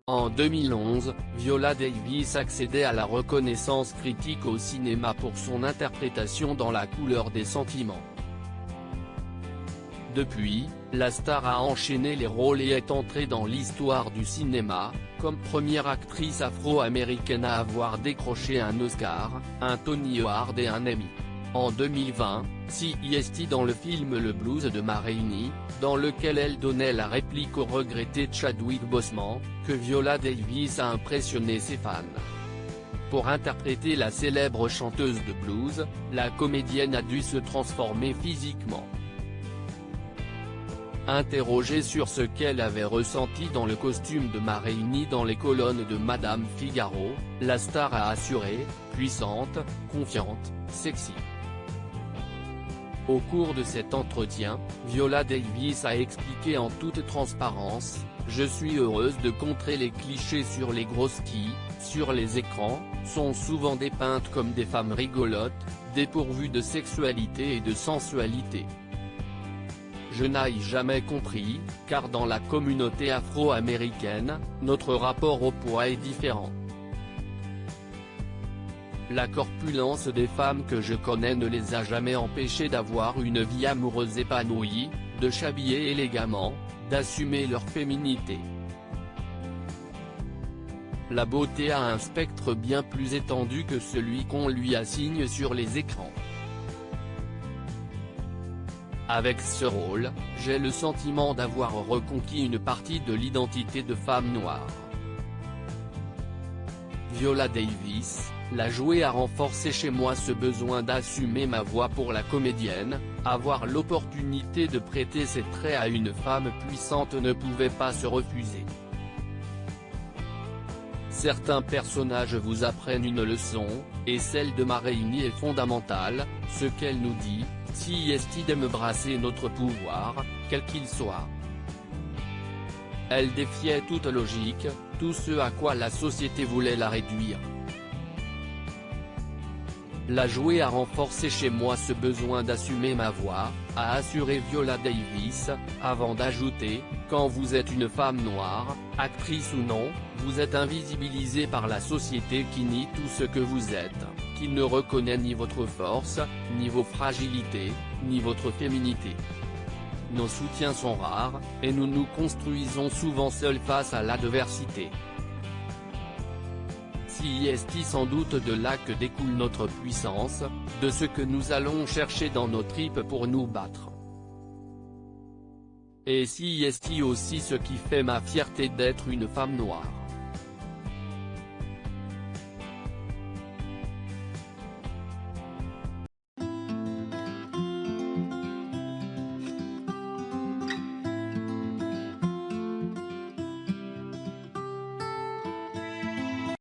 En 2011, Viola Davis accédait à la reconnaissance critique au cinéma pour son interprétation dans La couleur des sentiments. Depuis, la star a enchaîné les rôles et est entrée dans l'histoire du cinéma, comme première actrice afro-américaine à avoir décroché un Oscar, un Tony Award et un Emmy. En 2020, CEST dans le film Le Blues de Ma Rainey, dans lequel elle donnait la réplique au regretté Chadwick Boseman, que Viola Davis a impressionné ses fans. Pour interpréter la célèbre chanteuse de blues, la comédienne a dû se transformer physiquement. Interrogée sur ce qu'elle avait ressenti dans le costume de Ma Rainey dans les colonnes de Madame Figaro, la star a assuré « puissante, confiante, sexy ». Au cours de cet entretien, Viola Davis a expliqué en toute transparence « Je suis heureuse de contrer les clichés sur les grosses qui, sur les écrans, sont souvent dépeintes comme des femmes rigolotes, dépourvues de sexualité et de sensualité. Je n'ai jamais compris, car dans la communauté afro-américaine, notre rapport au poids est différent. La corpulence des femmes que je connais ne les a jamais empêchées d'avoir une vie amoureuse épanouie, de s'habiller élégamment, d'assumer leur féminité. La beauté a un spectre bien plus étendu que celui qu'on lui assigne sur les écrans. Avec ce rôle, j'ai le sentiment d'avoir reconquis une partie de l'identité de femme noire. Viola Davis, la jouer a renforcé chez moi ce besoin d'assumer ma voix pour la comédienne, avoir l'opportunité de prêter ses traits à une femme puissante ne pouvait pas se refuser. Certains personnages vous apprennent une leçon, et celle de Ma Rainey est fondamentale, ce qu'elle nous dit, si est-il d'aime brasser notre pouvoir, quel qu'il soit. Elle défiait toute logique, tout ce à quoi la société voulait la réduire. La jouer a renforcé chez moi ce besoin d'assumer ma voix, a assuré Viola Davis, avant d'ajouter, quand vous êtes une femme noire, actrice ou non, vous êtes invisibilisée par la société qui nie tout ce que vous êtes, qui ne reconnaît ni votre force, ni vos fragilités, ni votre féminité. Nos soutiens sont rares, et nous nous construisons souvent seuls face à l'adversité. Si est sans doute de là que découle notre puissance, de ce que nous allons chercher dans nos tripes pour nous battre. Et si est aussi ce qui fait ma fierté d'être une femme noire.